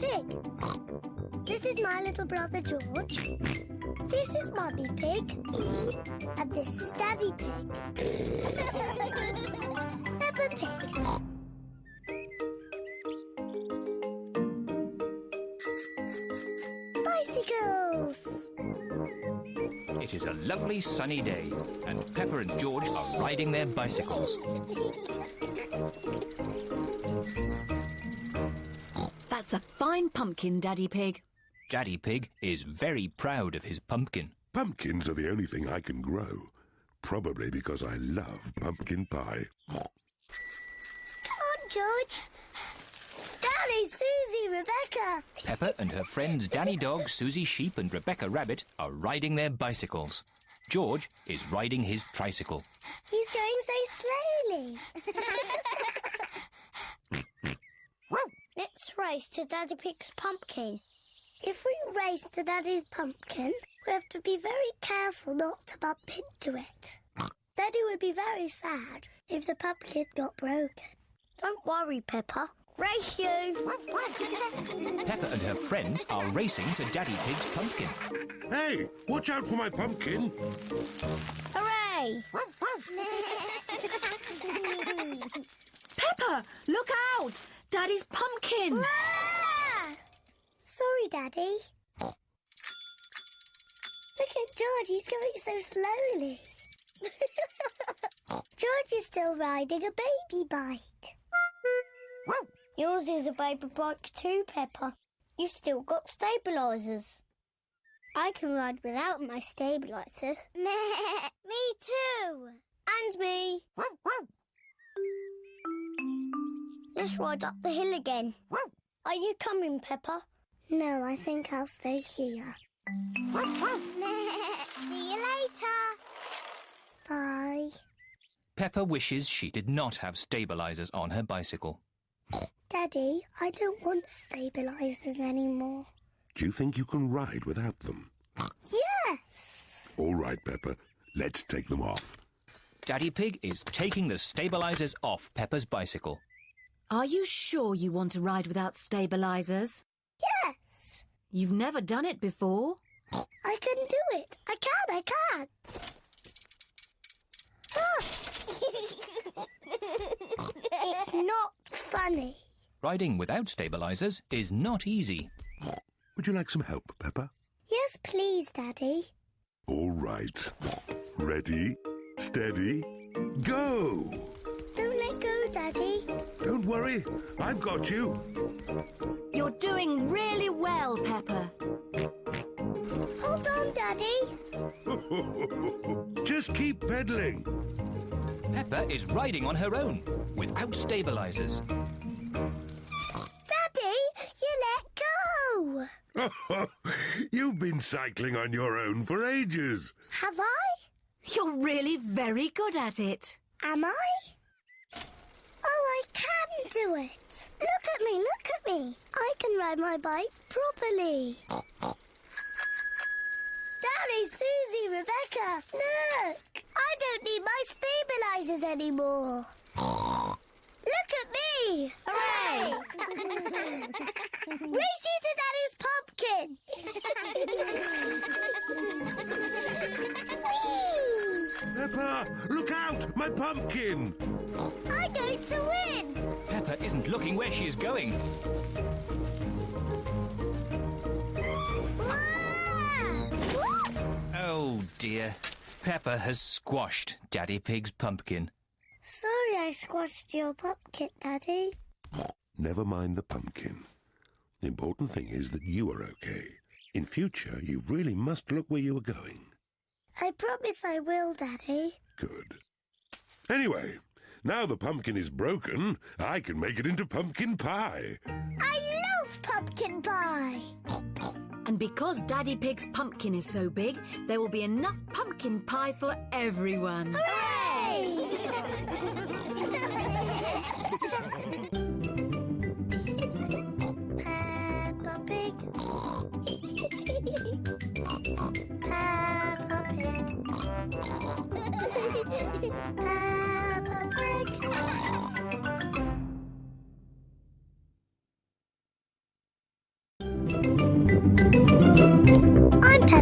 Pig. This is my little brother George. This is Mummy Pig. And this is Daddy Pig. Peppa Pig. Bicycles! It is a lovely sunny day, and Peppa and George are riding their bicycles. That's a fine pumpkin, Daddy Pig. Daddy Pig is very proud of his pumpkin. Pumpkins are the only thing I can grow. Probably because I love pumpkin pie. Come on, George. Danny, Susie, Rebecca. Peppa and her friends Danny Dog, Susie Sheep and Rebecca Rabbit are riding their bicycles. George is riding his tricycle. He's going so slowly. Let's race to Daddy Pig's pumpkin. If we race to Daddy's pumpkin, we have to be very careful not to bump into it. Daddy would be very sad if the pumpkin got broken. Don't worry, Peppa. Race you! Peppa and her friends are racing to Daddy Pig's pumpkin. Hey, watch out for my pumpkin. Hooray! Peppa, look out! Daddy's pumpkin! Ah! Sorry, Daddy. Look at George, he's going so slowly. George is still riding a baby bike. Yours is a baby bike too, Peppa. You've still got stabilisers. I can ride without my stabilisers. Me too. And me. Let's ride up the hill again. Are you coming, Peppa? No, I think I'll stay here. See you later. Bye. Peppa wishes she did not have stabilisers on her bicycle. Daddy, I don't want stabilisers anymore. Do you think you can ride without them? Yes! All right, Peppa. Let's take them off. Daddy Pig is taking the stabilisers off Peppa's bicycle. Are you sure you want to ride without stabilisers? Yes! You've never done it before. I can do it. I can. Ah! It's not funny. Riding without stabilisers is not easy. Would you like some help, Peppa? Yes, please, Daddy. All right. Ready, steady, go! Don't let go, Daddy. Don't worry, I've got you. You're doing really well, Peppa. Hold on, Daddy. Just keep pedaling. Peppa is riding on her own, without stabilisers. Daddy, you let go. You've been cycling on your own for ages. Have I? You're really very good at it. Am I? Oh, I can do it. Look at me, look at me. I can ride my bike properly. Daddy, Susie, Rebecca, look. I don't need my stabilisers anymore. Look at me. Hooray. Race you to Daddy's pumpkin. Whee! Peppa, look out! My pumpkin! I'm going to win. Peppa isn't looking where she is going. Whoops! Oh dear. Peppa has squashed Daddy Pig's pumpkin. Sorry I squashed your pumpkin, Daddy. Never mind the pumpkin. The important thing is that you are okay. In future, you really must look where you are going. I promise I will, Daddy. Good. Anyway, now the pumpkin is broken, I can make it into pumpkin pie. I love pumpkin pie. And because Daddy Pig's pumpkin is so big, there will be enough pumpkin pie for everyone. Hooray! Peppa Pig. Peppa Pig. Peppa Pig.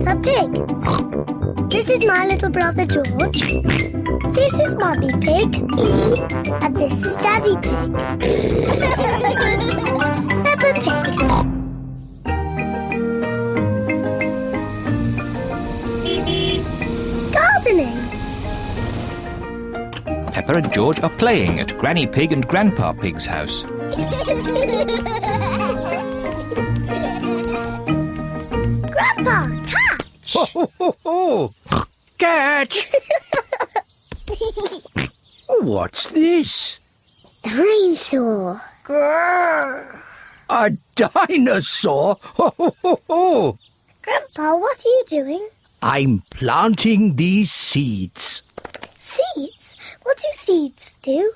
Peppa Pig. This is my little brother George. This is Mummy Pig. And this is Daddy Pig. Peppa Pig. Gardening. Peppa and George are playing at Granny Pig and Grandpa Pig's house. Grandpa, catch! Ho, ho, ho, ho. Catch! What's this? Dinosaur. A dinosaur? Ho, ho, ho, ho. Grandpa, what are you doing? I'm planting these seeds. Seeds? What do seeds do?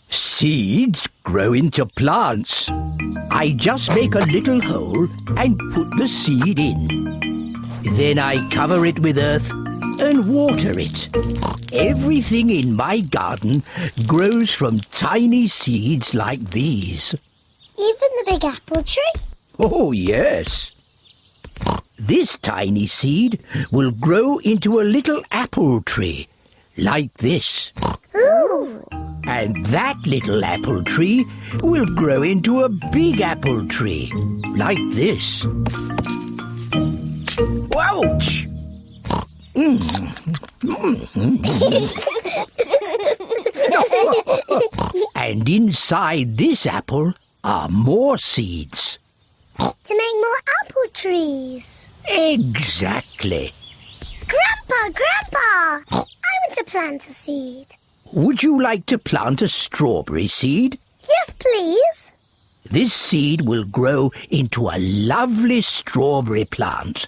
Seeds grow into plants. I just make a little hole and put the seed in. Then I cover it with earth and water it. Everything in my garden grows from tiny seeds like these. Even the big apple tree? Oh, yes. This tiny seed will grow into a little apple tree, like this. Ooh! And that little apple tree will grow into a big apple tree, like this. Ouch! And inside this apple are more seeds. To make more apple trees. Exactly. Grandpa! I want to plant a seed. Would you like to plant a strawberry seed? Yes, please. This seed will grow into a lovely strawberry plant.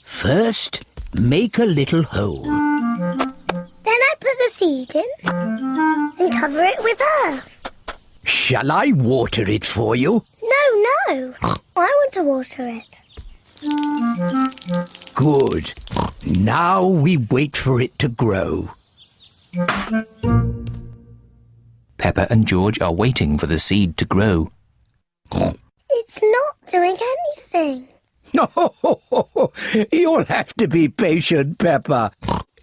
First, make a little hole. Then I put the seed in and cover it with earth. Shall I water it for you? No. I want to water it. Good. Now we wait for it to grow. Peppa and George are waiting for the seed to grow. It's not doing anything. You'll have to be patient, Peppa.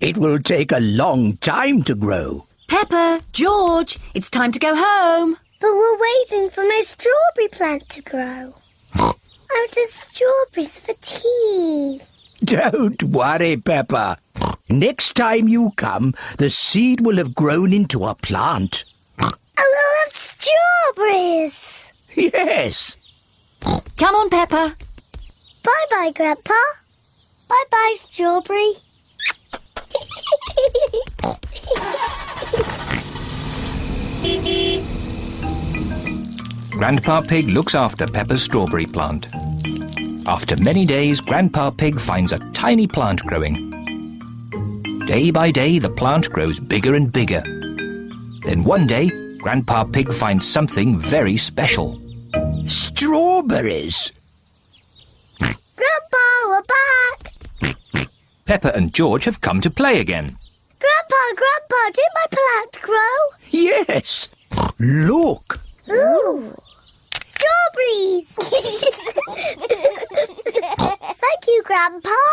It will take a long time to grow. Peppa, George, it's time to go home. But we're waiting for my strawberry plant to grow. I wanted strawberries for tea. Don't worry, Peppa. Next time you come, the seed will have grown into a plant. I will have strawberries. Yes. Come on, Peppa. Bye-bye, Grandpa. Bye-bye, strawberry. Grandpa Pig looks after Peppa's strawberry plant. After many days, Grandpa Pig finds a tiny plant growing. Day by day, the plant grows bigger and bigger. Then one day, Grandpa Pig finds something very special. Strawberries. Grandpa, we're back. Peppa and George have come to play again. Grandpa, did my plant grow? Yes. Look. Ooh. Strawberries! Thank you, Grandpa.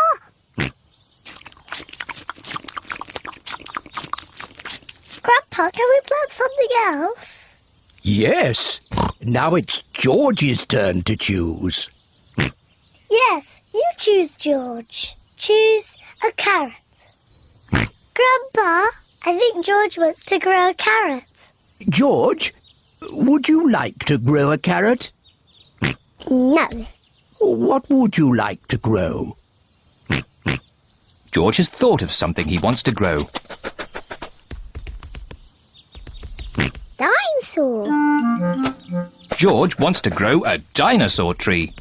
Grandpa, can we plant something else? Yes. Now it's George's turn to choose. Yes, you choose, George. Choose a carrot. Grandpa, I think George wants to grow a carrot. George, would you like to grow a carrot? No. What would you like to grow? George has thought of something he wants to grow. Dinosaur. George wants to grow a dinosaur tree.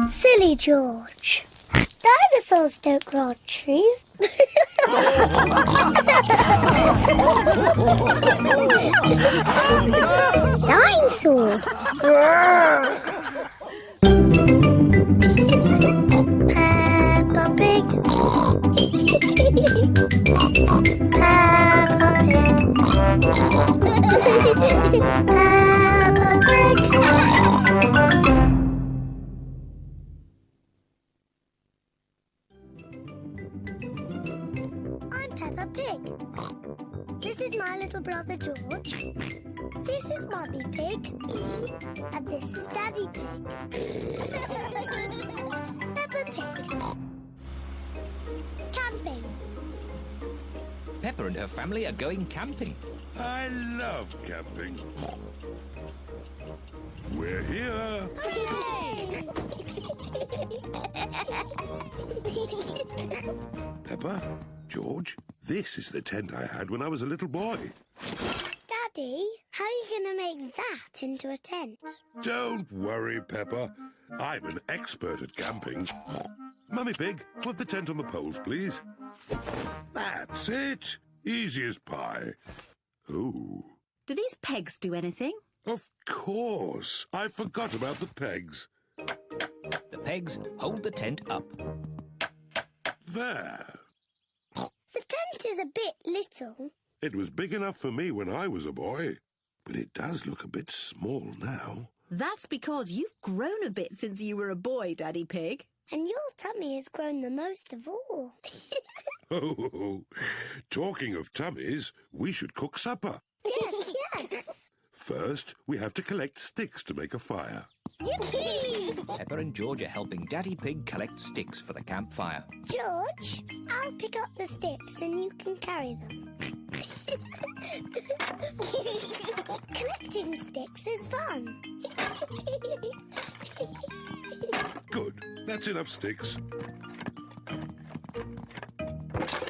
Silly George. Dinosaurs don't grow on trees. Dinosaur. Peppa Pig. Peppa Pig. Peppa Pig. brother George. This is Mummy Pig. And this is Daddy Pig. Peppa Pig. Camping. Peppa and her family are going camping. I love camping. We're here. Yay! Peppa, George, this is the tent I had when I was a little boy. Daddy, how are you going to make that into a tent? Don't worry, Peppa. I'm an expert at camping. Mummy Pig, put the tent on the poles, please. That's it. Easy as pie. Oh. Do these pegs do anything? Of course. I forgot about the pegs. The pegs hold the tent up. There. The tent is a bit little. It was big enough for me when I was a boy, but it does look a bit small now. That's because you've grown a bit since you were a boy, Daddy Pig. And your tummy has grown the most of all. Oh, talking of tummies, we should cook supper. Yes. First, we have to collect sticks to make a fire. Yippee! Peppa and George are helping Daddy Pig collect sticks for the campfire. George, I'll pick up the sticks and you can carry them. Collecting sticks is fun. Good. That's enough sticks.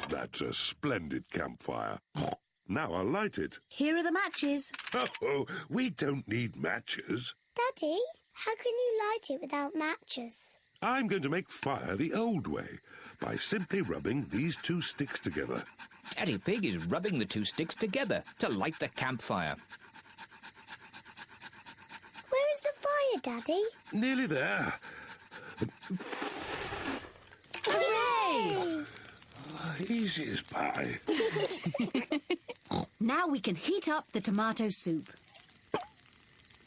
That's a splendid campfire. Now I'll light it. Here are the matches. Oh, we don't need matches. Daddy, how can you light it without matches? I'm going to make fire the old way by simply rubbing these two sticks together. Daddy Pig is rubbing the two sticks together to light the campfire. Where is the fire, Daddy? Nearly there. Hooray! Easy as pie. Now we can heat up the tomato soup.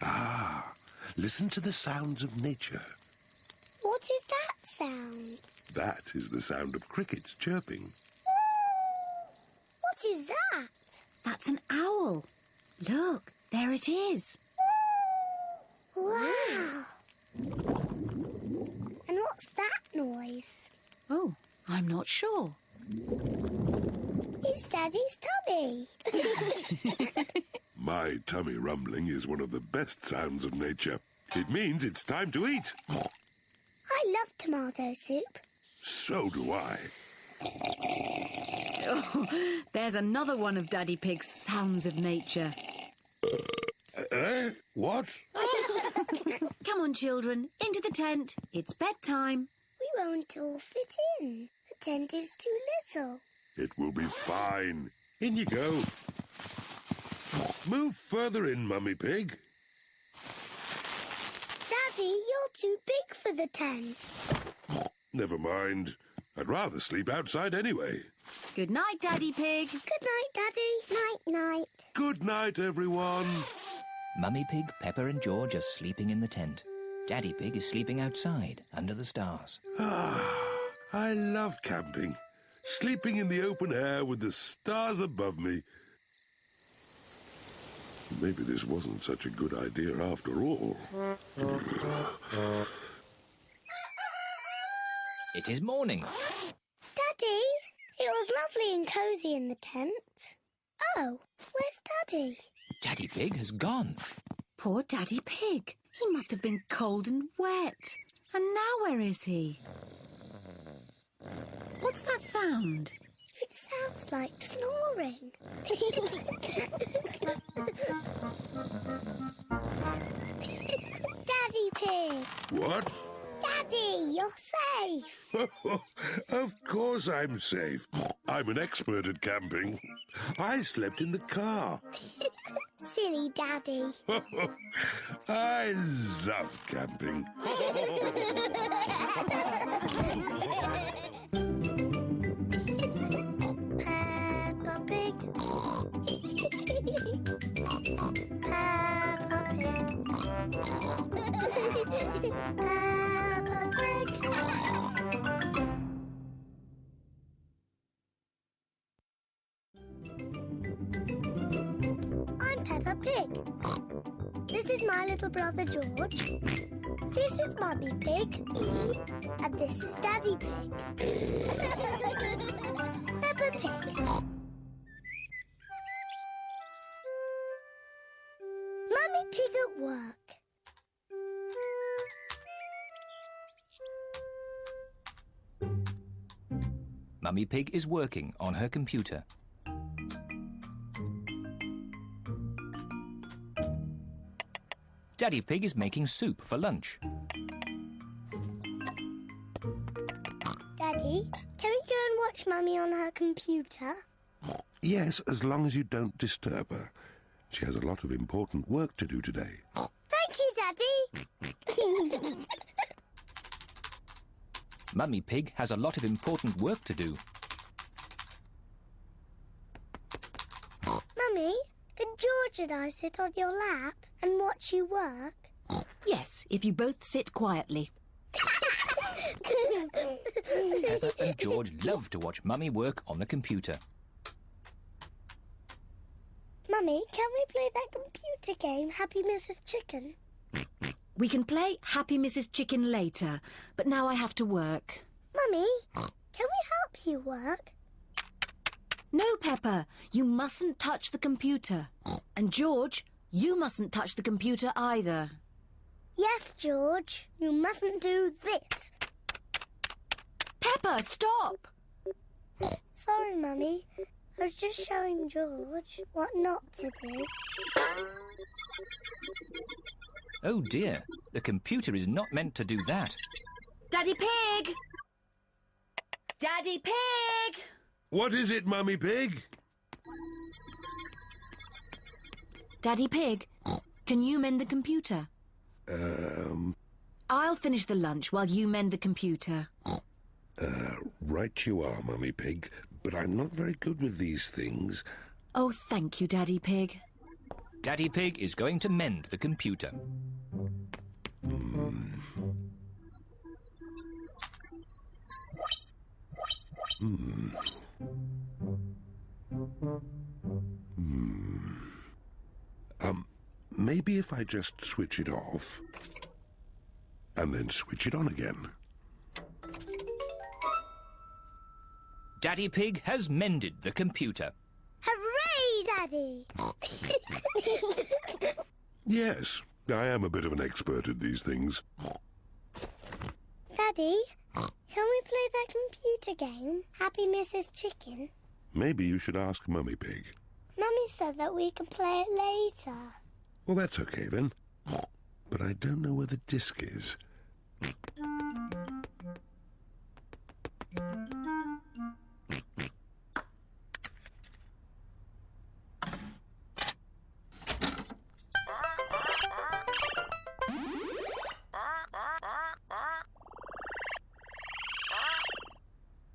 Ah, listen to the sounds of nature. What is that sound? That is the sound of crickets chirping. What is that? That's an owl. Look, there it is. Wow! And what's that noise? Oh, I'm not sure. It's Daddy's tummy. My tummy rumbling is one of the best sounds of nature. It means it's time to eat. I love tomato soup. So do I. Oh, there's another one of Daddy Pig's sounds of nature. What? Come on, children, into the tent. It's bedtime. We won't all fit in. The tent is too little. It will be fine. In you go. Move further in, Mummy Pig. Daddy, you're too big for the tent. Never mind. I'd rather sleep outside anyway. Good night, Daddy Pig. Good night, Daddy. Night-night. Good night, everyone. Mummy Pig, Peppa and George are sleeping in the tent. Daddy Pig is sleeping outside, under the stars. Ah, I love camping. Sleeping in the open air with the stars above me. Maybe this wasn't such a good idea after all. It is morning. Daddy, it was lovely and cosy in the tent. Oh, where's Daddy? Daddy Pig has gone. Poor Daddy Pig. He must have been cold and wet. And now where is he? What's that sound? It sounds like snoring. Daddy Pig! What? Daddy, you're safe! Of course I'm safe. I'm an expert at camping. I slept in the car. Silly Daddy. I love camping. Peppa Pig. Peppa Pig. Peppa Pig. This is my little brother George. This is Mummy Pig. And this is Daddy Pig. Peppa Pig. Mummy Pig at work. Mummy Pig is working on her computer. Daddy Pig is making soup for lunch. Daddy, can we go and watch Mummy on her computer? Yes, as long as you don't disturb her. She has a lot of important work to do today. Thank you, Daddy. Mummy Pig has a lot of important work to do. Mummy, can George and I sit on your lap and watch you work? Yes, if you both sit quietly. Peppa and George love to watch Mummy work on the computer. Mummy, can we play that computer game, Happy Mrs. Chicken? We can play Happy Mrs. Chicken later, but now I have to work. Mummy, can we help you work? No, Peppa, you mustn't touch the computer. And George, you mustn't touch the computer either. Yes, George, you mustn't do this. Peppa, stop! Sorry, Mummy. I was just showing George what not to do. Oh dear, the computer is not meant to do that. Daddy Pig! Daddy Pig! What is it, Mummy Pig? Daddy Pig, can you mend the computer? I'll finish the lunch while you mend the computer. Right you are, Mummy Pig, but I'm not very good with these things. Oh, thank you, Daddy Pig. Daddy Pig is going to mend the computer. Maybe if I just switch it off and then switch it on again. Daddy Pig has mended the computer. Hooray, Daddy! Yes, I am a bit of an expert at these things. Daddy, can we play that computer game, Happy Mrs. Chicken? Maybe you should ask Mummy Pig. Mummy said that we can play it later. Well, that's okay then. But I don't know where the disc is.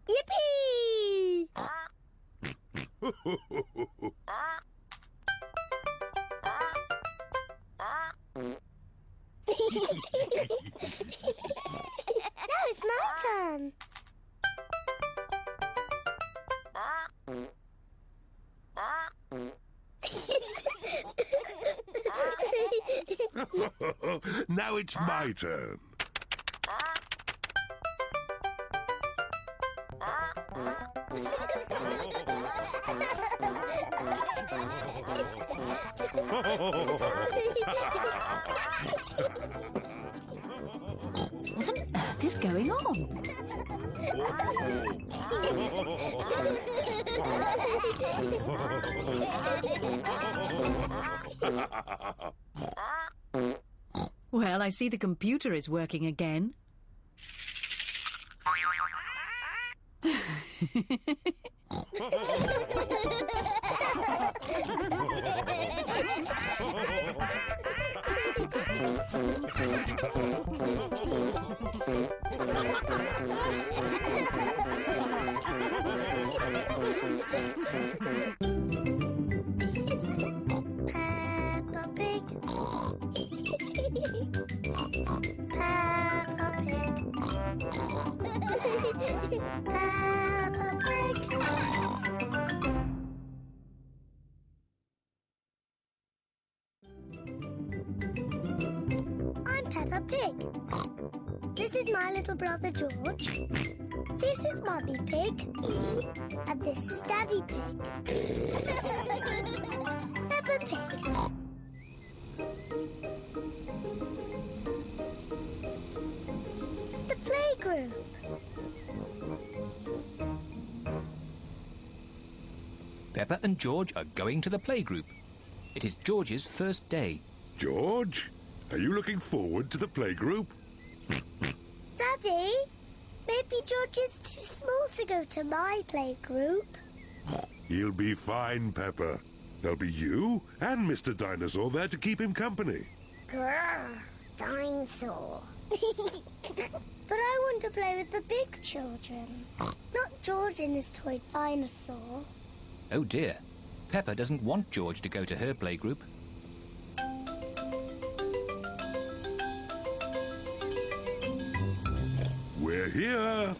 Yippee! Now it's my turn. Now it's my turn. What on earth is going on? Well, I see the computer is working again. Peppa Pig. Peppa Pig. Peppa Pig. Pig. This is my little brother George. This is Mummy Pig. And this is Daddy Pig. Peppa Pig. The playgroup. Peppa and George are going to the playgroup. It is George's first day. George, are you looking forward to the playgroup? Daddy, maybe George is too small to go to my playgroup. He'll be fine, Peppa. There'll be you and Mr. Dinosaur there to keep him company. Grrr, dinosaur. But I want to play with the big children, not George and his toy dinosaur. Oh dear, Peppa doesn't want George to go to her playgroup. We're here.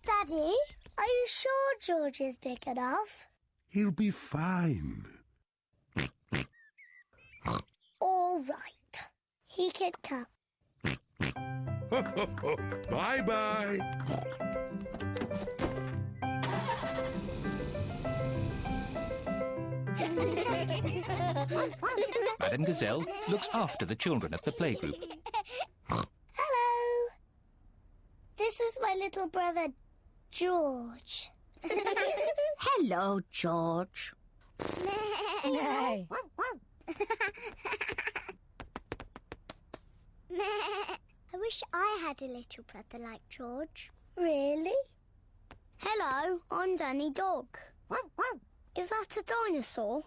Daddy, are you sure George is big enough? He'll be fine. All right. He can come. Bye-bye. Madame Gazelle looks after the children at the playgroup. Hello. This is my little brother, George. Hello, George. No. I wish I had a little brother like George. Really? Hello, I'm Danny Dog. Is that a dinosaur?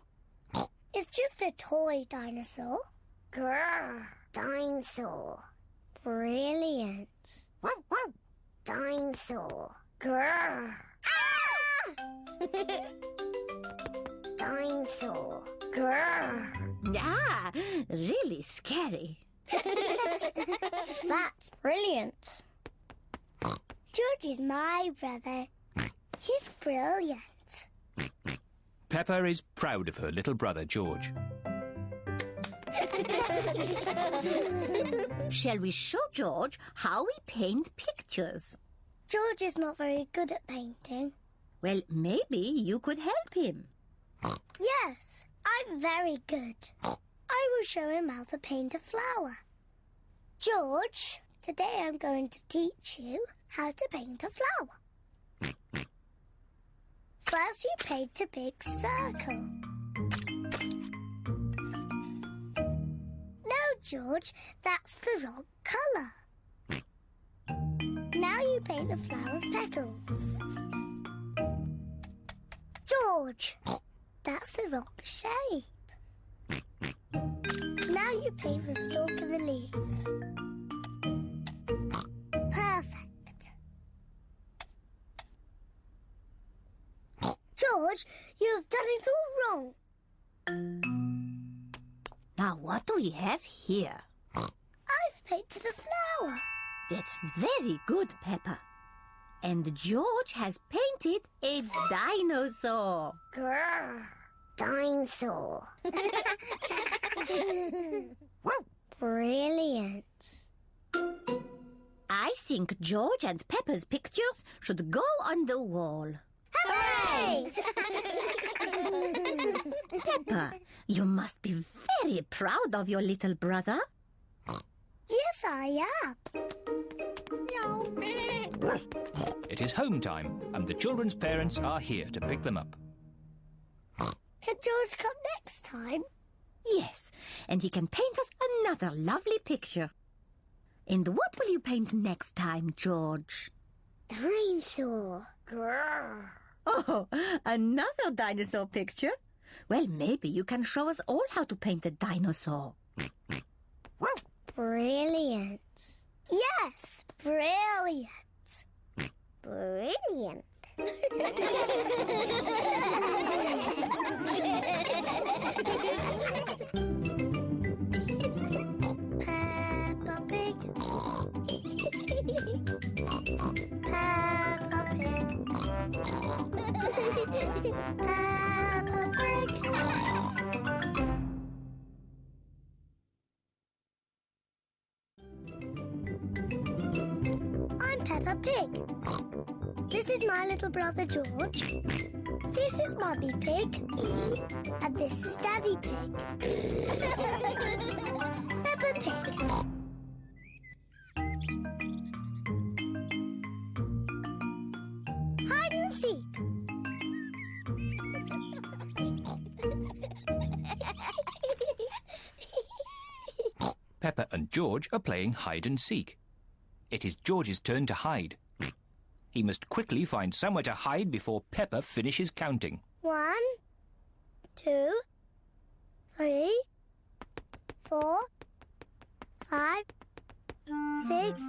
It's just a toy dinosaur. Grrr, dinosaur. Brilliant. Dinosaur. Grrr. Ah! Dinosaur. Grrr. Ah, really scary. That's brilliant. George is my brother. He's brilliant. Peppa is proud of her little brother George. Shall we show George how we paint pictures? George is not very good at painting. Well, maybe you could help him. Yes, I'm very good. I will show him how to paint a flower. George, today I'm going to teach you how to paint a flower. First you paint a big circle. No, George, that's the wrong colour. Now you paint the flower's petals. George, that's the wrong shape. Now you paint the stalk of the leaves. Perfect. George, you have done it all wrong. Now, what do we have here? I've painted a flower. That's very good, Peppa. And George has painted a dinosaur. Grrr. Dinosaur. Brilliant. I think George and Peppa's pictures should go on the wall. Hooray! Peppa, you must be very proud of your little brother. Yes, I am. It is home time and the children's parents are here to pick them up. Can George come next time? Yes, and he can paint us another lovely picture. And what will you paint next time, George? Dinosaur. Grrr. Oh, another dinosaur picture? Well, maybe you can show us all how to paint a dinosaur. Brilliant. Yes, brilliant. Brilliant. Peppa Pig. Peppa Pig. Peppa Pig. Pig. This is my little brother George. This is Mummy Pig. And this is Daddy Pig. Peppa Pig. Hide and seek. Peppa and George are playing hide and seek. It is George's turn to hide. He must quickly find somewhere to hide before Peppa finishes counting. 1, 2, 3, 4, 5, 6,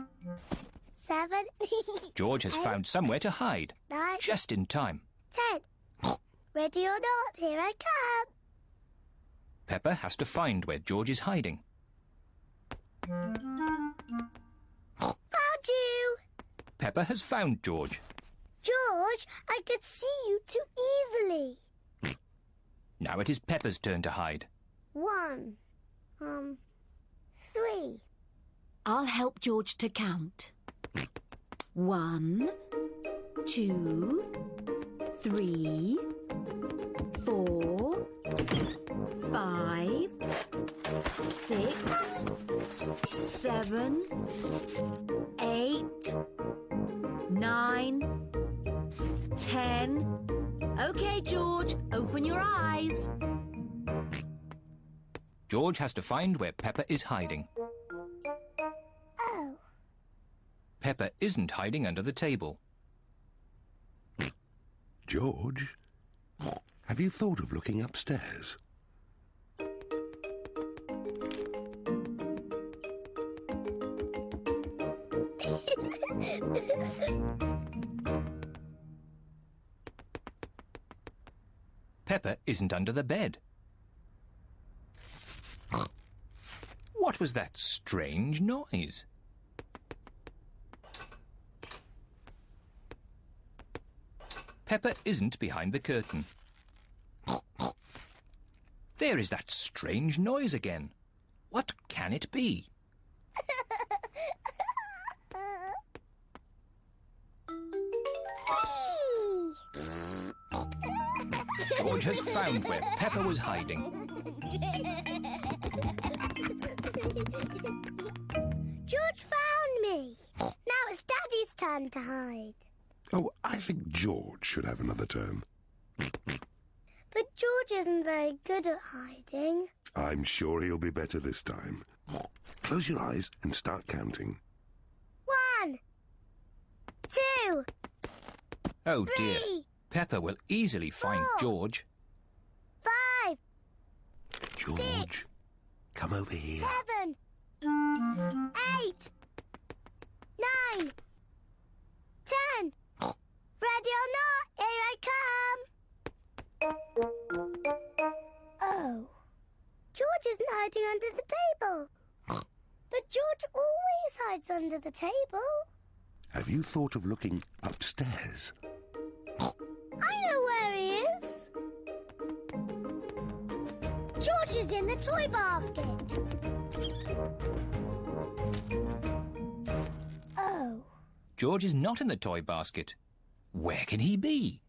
7. George has found somewhere to hide, 9, just in time. 10. Ready or not, here I come. Peppa has to find where George is hiding. Found you! Peppa has found George. George, I could see you too easily. Now it is Peppa's turn to hide. 1, 3. I'll help George to count. 1, 2, 3, 4, 5, 6, 7, 8, 9, 10. OK, George, open your eyes. George has to find where Peppa is hiding. Oh. Peppa isn't hiding under the table. George, have you thought of looking upstairs? Peppa isn't under the bed. What was that strange noise? Peppa isn't behind the curtain. There is that strange noise again. What can it be? George has found where Peppa was hiding. George found me. Now it's Daddy's turn to hide. Oh, I think George should have another turn. But George isn't very good at hiding. I'm sure he'll be better this time. Close your eyes and start counting. 1, 2, Oh 3, dear, Peppa will easily find 4, George. 5, George, come over here. 7, 8, 9, 10. Ready or not, here I come. Oh. George isn't hiding under the table. But George always hides under the table. Have you thought of looking upstairs? I know where he is. George is in the toy basket. Oh. George is not in the toy basket. Where can he be?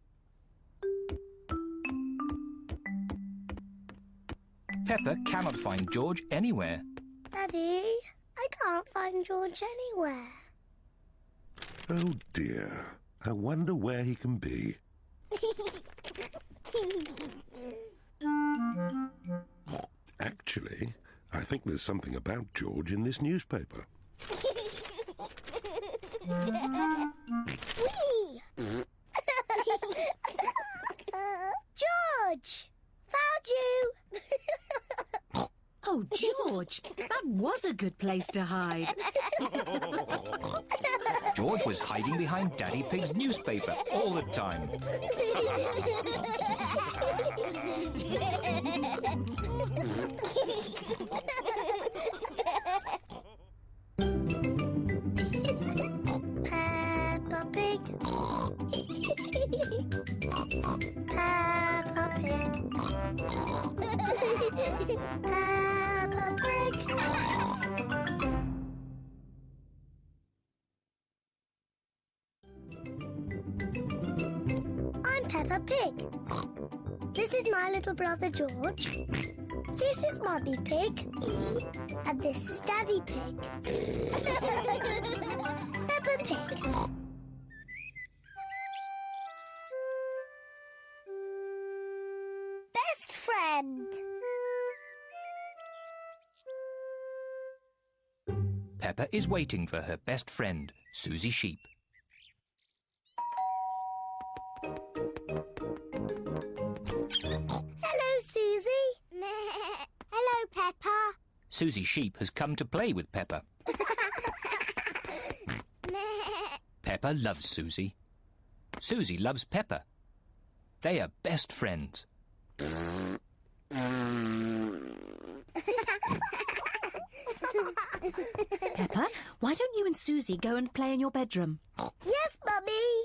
Peppa cannot find George anywhere. Daddy, I can't find George anywhere. Oh dear, I wonder where he can be. Actually, I think there's something about George in this newspaper. Whee! George! Found you! Oh, George, that was a good place to hide. George was hiding behind Daddy Pig's newspaper all the time. Peppa Pig. Peppa Pig. Peppa Pig. Peppa Pig. This is my little brother George. This is Mummy Pig. And this is Daddy Pig. Peppa Pig. Best friend. Peppa is waiting for her best friend, Susie Sheep. Hello, Susie. Hello, Peppa. Susie Sheep has come to play with Peppa. Peppa loves Susie. Susie loves Peppa. They are best friends. Peppa, why don't you and Susie go and play in your bedroom? Yes, Mummy.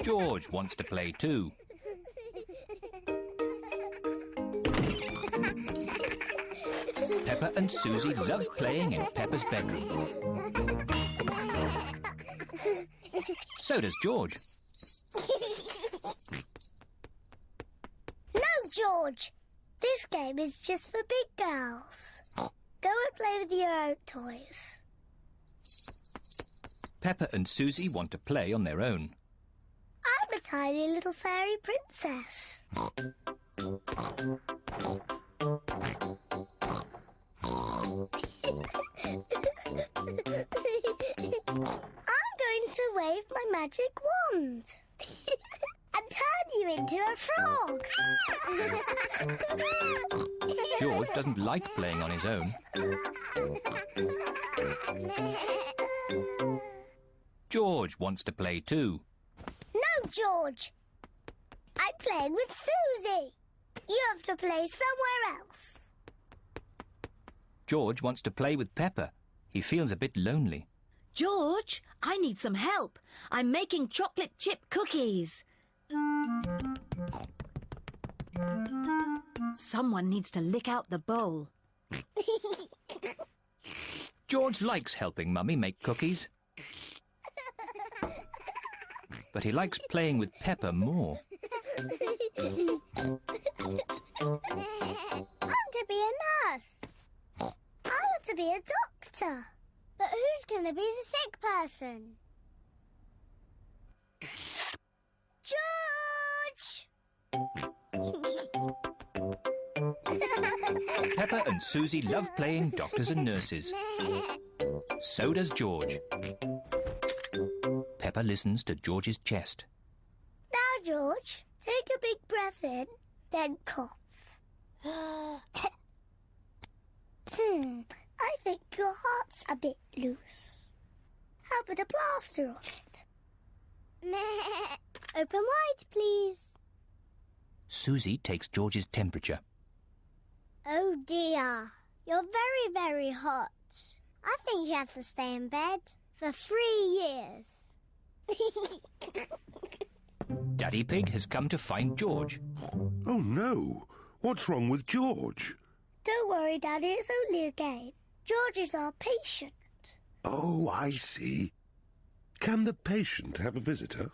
George wants to play too. Peppa and Susie love playing in Peppa's bedroom. So does George. No, George. This game is just for big girls. Go and play with your own toys. Peppa and Susie want to play on their own. I'm a tiny little fairy princess. I'm going to wave my magic wand and turn you into a frog. George doesn't like playing on his own. George wants to play too. No, George. I'm playing with Susie. You have to play somewhere else. George wants to play with Peppa. He feels a bit lonely. George, I need some help. I'm making chocolate chip cookies. Someone needs to lick out the bowl. George likes helping Mummy make cookies. But he likes playing with Peppa more. I'm to be a nurse. I want to be a doctor. But who's going to be the sick person? George! Peppa and Susie love playing doctors and nurses. So does George. Peppa listens to George's chest. Now, George, take a big breath in, then cough. I think your heart's a bit loose. How about a plaster on it? Open wide, please. Susie takes George's temperature. Oh dear, you're very, very hot. I think you have to stay in bed for 3 years. Daddy Pig has come to find George. Oh, no. What's wrong with George? Don't worry, Daddy, it's only a game. George is our patient. Oh, I see. Can the patient have a visitor?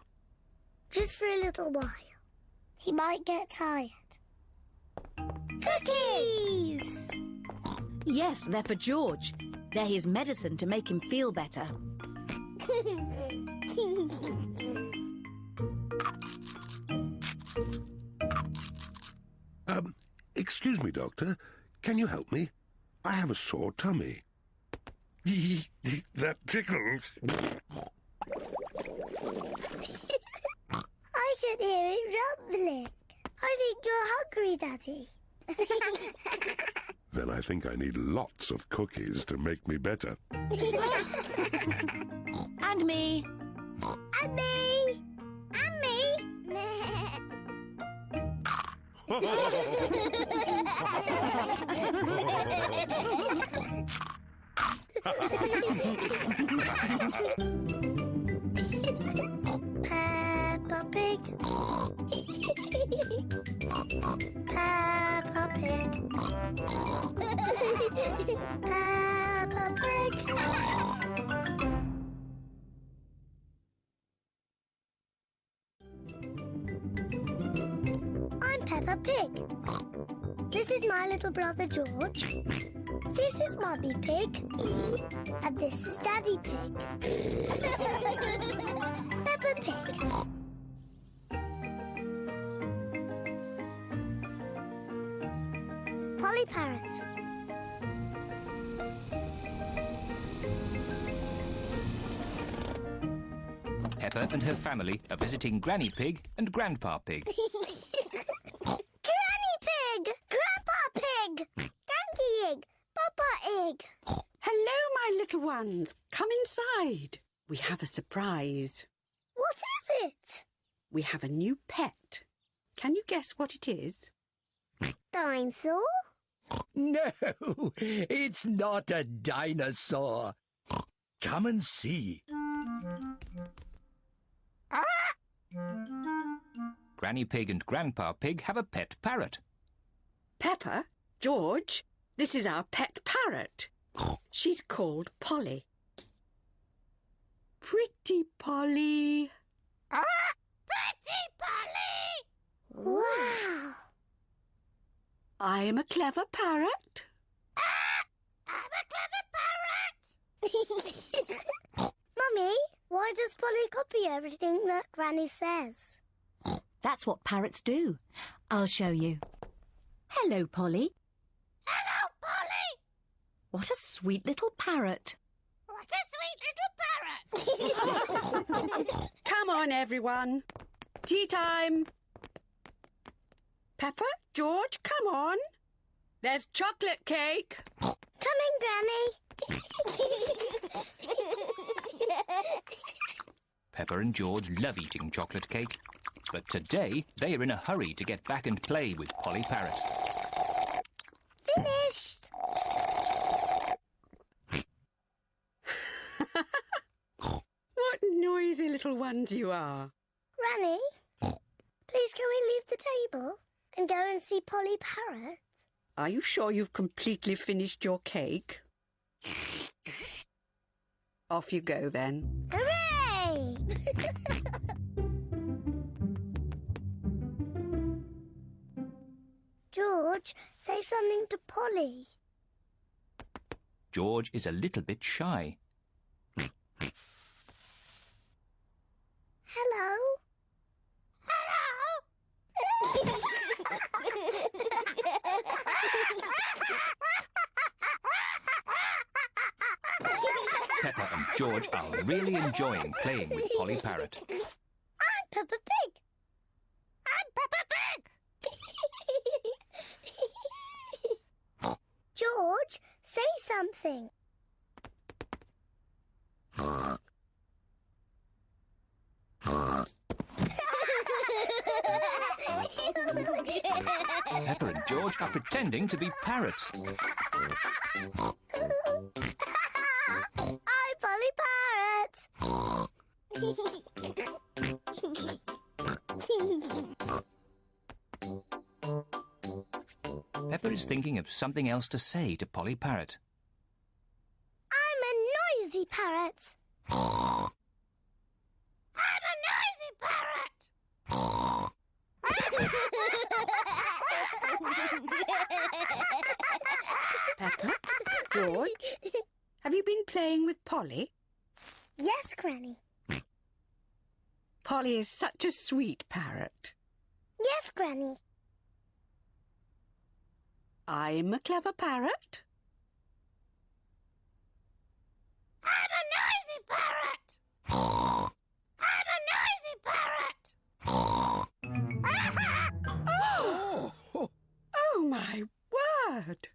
Just for a little while. He might get tired. Cookies! Yes, they're for George. They're his medicine to make him feel better. Excuse me, Doctor. Can you help me? I have a sore tummy. That tickles. I can hear it rumbling. I think you're hungry, Daddy. Then I think I need lots of cookies to make me better. And me. And me. And me. Peppa Pig. Peppa Pig. Peppa Pig. Peppa Pig. This is my little brother George. This is Mummy Pig. And this is Daddy Pig. Peppa Pig. Polly Parrot. Peppa and her family are visiting Granny Pig and Grandpa Pig. Granny Pig! Grandpa Pig! Granky Egg! Papa Egg! Hello, my little ones. Come inside. We have a surprise. What is it? We have a new pet. Can you guess what it is? Dinosaur? No, it's not a dinosaur. Come and see. Granny Pig and Grandpa Pig have a pet parrot. Peppa, George, this is our pet parrot. She's called Polly. Pretty Polly. Pretty Polly! Wow! I am a clever parrot. I'm a clever parrot! Mummy, why does Polly copy everything that Granny says? That's what parrots do. I'll show you. Hello, Polly. Hello, Polly! What a sweet little parrot. What a sweet little parrot! Come on, everyone. Tea time. Peppa, George, come on. There's chocolate cake. Coming, Granny! Peppa and George love eating chocolate cake, but today they are in a hurry to get back and play with Polly Parrot. Finished! What noisy little ones you are. Granny, please can we leave the table and go and see Polly Parrot? Are you sure you've completely finished your cake? Off you go, then. Hooray! George, say something to Polly. George is a little bit shy. Hello? Hello? Peppa and George are really enjoying playing with Polly Parrot. I'm Peppa Pig. I'm Peppa Pig. George, say something. Peppa and George are pretending to be parrots. I'm Polly Parrot. Peppa is thinking of something else to say to Polly Parrot. I'm a noisy parrot. I'm a noisy parrot. Peppa, George, have you been playing with Polly? Yes, Granny. Polly is such a sweet parrot. Yes, Granny. I'm a clever parrot. I'm a noisy parrot. I'm a noisy parrot. Oh! Oh, my word!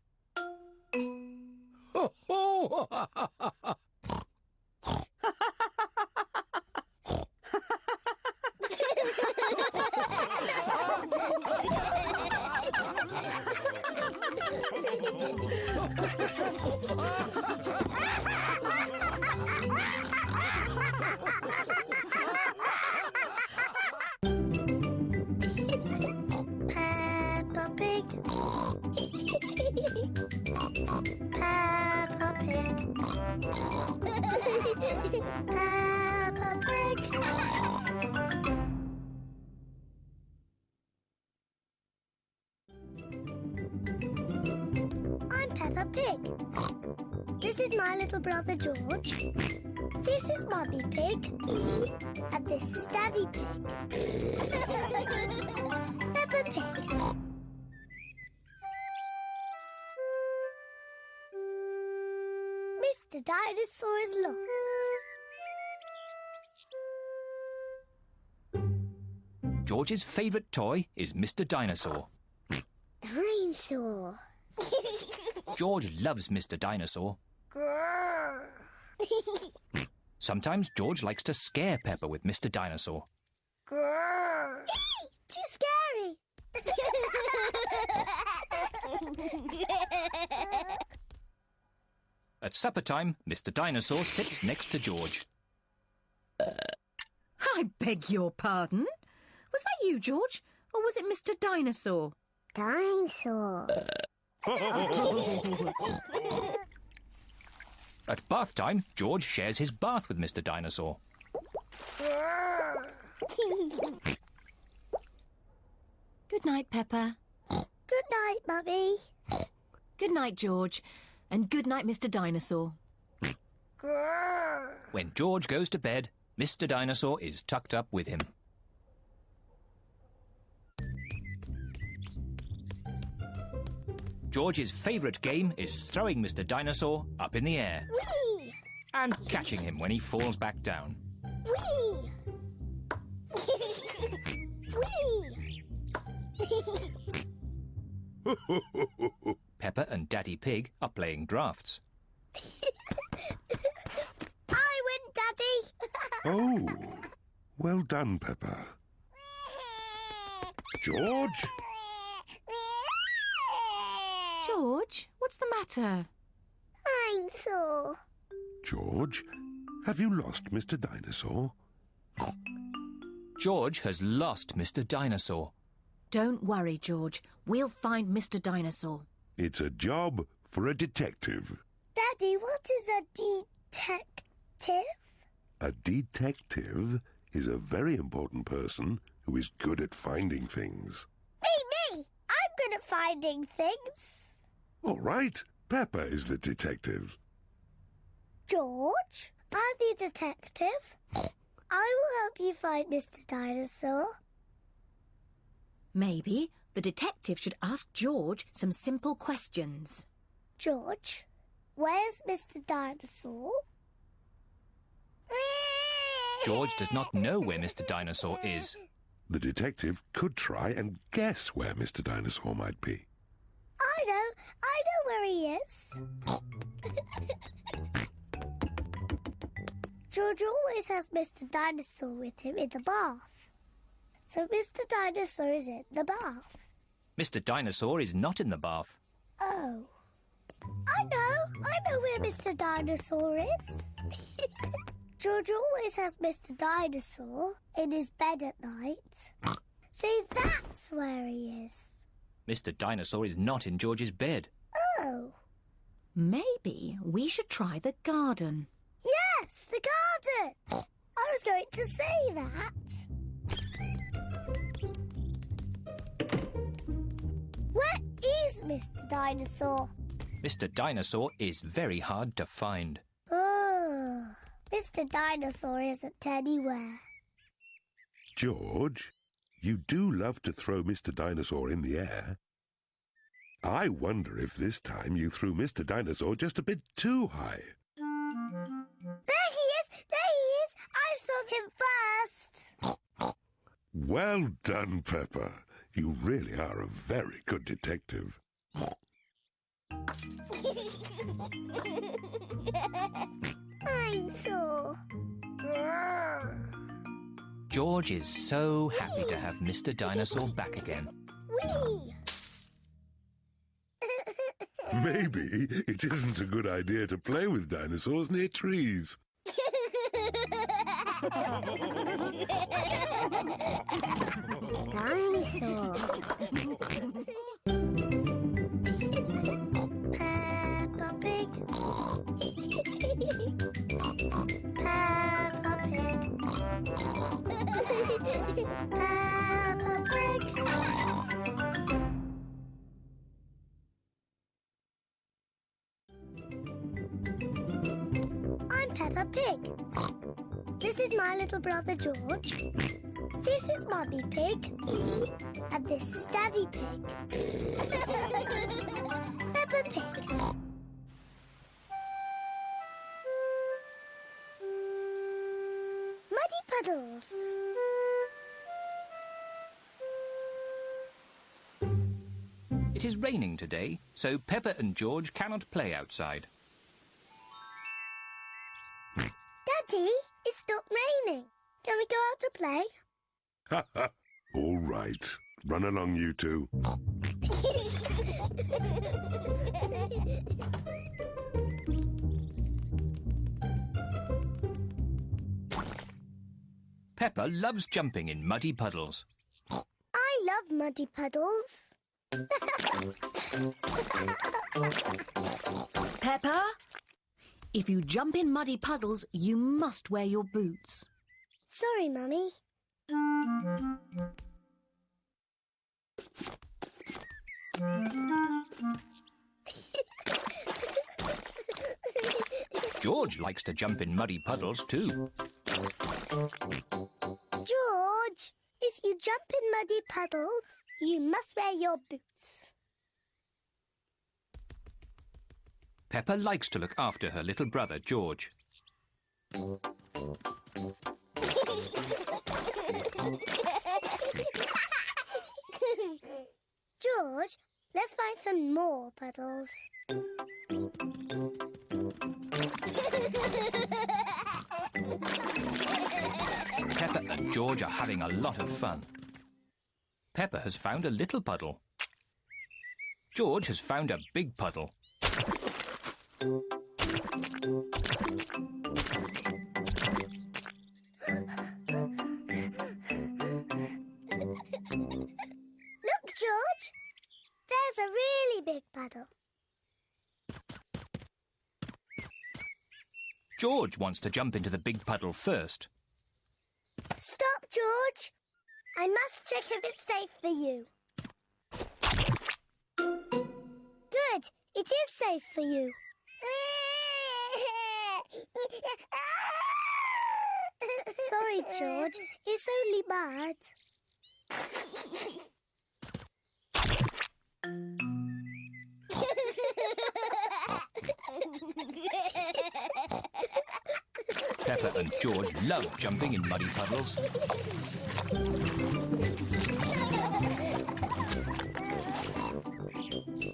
Peppa Pig. Peppa Pig. Peppa Pig. Pig. This is my little brother George. This is Mummy Pig. And this is Daddy Pig. Peppa Pig. Mr. Dinosaur is lost. George's favourite toy is Mr. Dinosaur. Dinosaur. George loves Mr. Dinosaur. Sometimes George likes to scare Peppa with Mr. Dinosaur. Too scary. At supper time, Mr. Dinosaur sits next to George. I beg your pardon? Was that you, George? Or was it Mr. Dinosaur? Dinosaur. At bath time, George shares his bath with Mr. Dinosaur. Good night, Peppa. Good night, Mummy. Good night, George. And good night, Mr. Dinosaur. When George goes to bed, Mr. Dinosaur is tucked up with him. George's favourite game is throwing Mr. Dinosaur up in the air Whee! and catching him when he falls back down. Whee! Whee! Peppa and Daddy Pig are playing drafts. I win, Daddy. Oh, well done, Peppa. George? George, what's the matter? Dinosaur. George, have you lost Mr. Dinosaur? George has lost Mr. Dinosaur. Don't worry, George. We'll find Mr. Dinosaur. It's a job for a detective. Daddy, what is a detective? A detective is a very important person who is good at finding things. Me! I'm good at finding things. All right, Peppa is the detective. George, I'm the detective. I will help you find Mr. Dinosaur. Maybe the detective should ask George some simple questions. George, where's Mr. Dinosaur? George does not know where Mr. Dinosaur is. The detective could try and guess where Mr. Dinosaur might be. I know where he is. George always has Mr. Dinosaur with him in the bath. So Mr. Dinosaur is in the bath. Mr. Dinosaur is not in the bath. Oh. I know where Mr. Dinosaur is. George always has Mr. Dinosaur in his bed at night. See, that's where he is. Mr. Dinosaur is not in George's bed. Oh. Maybe we should try the garden. Yes, the garden. I was going to say that. Where is Mr. Dinosaur? Mr. Dinosaur is very hard to find. Oh, Mr. Dinosaur isn't anywhere. George, you do love to throw Mr. Dinosaur in the air. I wonder if this time you threw Mr. Dinosaur just a bit too high. There he is! I saw him first. Well done, Peppa. You really are a very good detective. Dinosaur. George is so happy to have Mr. Dinosaur back again. Whee! Maybe it isn't a good idea to play with dinosaurs near trees. Dinosaur. Peppa Pig. Peppa Pig. Peppa Pig. Peppa Pig. This is my little brother George. This is Mummy Pig. And this is Daddy Pig. Peppa Pig. Muddy puddles. It is raining today, so Peppa and George cannot play outside. Daddy, it's stopped raining. Can we go out to play? Ha ha! All right. Run along, you two. Peppa loves jumping in muddy puddles. I love muddy puddles. Peppa, if you jump in muddy puddles, you must wear your boots. Sorry, Mummy. George likes to jump in muddy puddles too. George, if you jump in muddy puddles, you must wear your boots. Peppa likes to look after her little brother George. George, let's find some more puddles. Peppa and George are having a lot of fun. Peppa has found a little puddle. George has found a big puddle. Look, George. There's a really big puddle. George wants to jump into the big puddle first. Stop, George. I must check if it's safe for you. Good. It is safe for you. Sorry, George. It's only mud. Peppa and George love jumping in muddy puddles.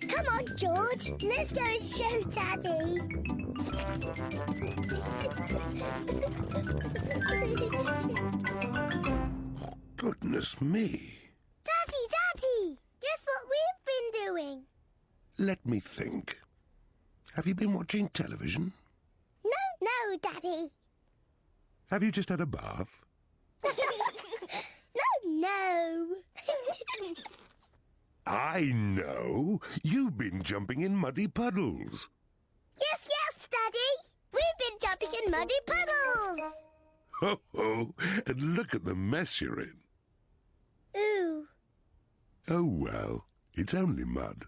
Come on, George. Let's go and show Daddy. Goodness me. Daddy! Guess what we've been doing? Let me think. Have you been watching television? No, Daddy. Have you just had a bath? No. I know. You've been jumping in muddy puddles. Yes, Daddy. We've been jumping in muddy puddles. Ho, ho. And look at the mess you're in. Ooh. Oh, well, it's only mud.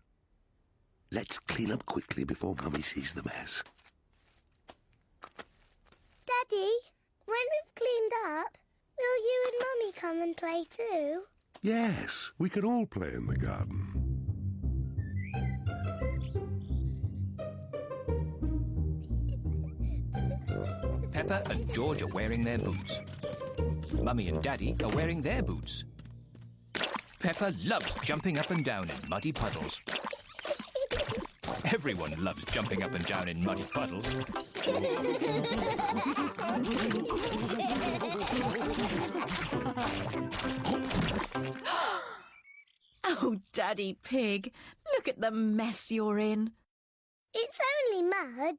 Let's clean up quickly before Mummy sees the mess. Daddy, when we've cleaned up, will you and Mummy come and play too? Yes, we can all play in the garden. Peppa and George are wearing their boots. Mummy and Daddy are wearing their boots. Peppa loves jumping up and down in muddy puddles. Everyone loves jumping up and down in muddy puddles. Oh, Daddy Pig, look at the mess you're in. It's only mud.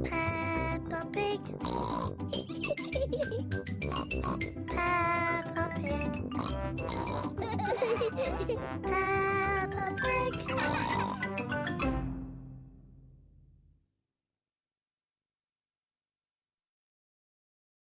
Peppa Pig. Peppa Pig.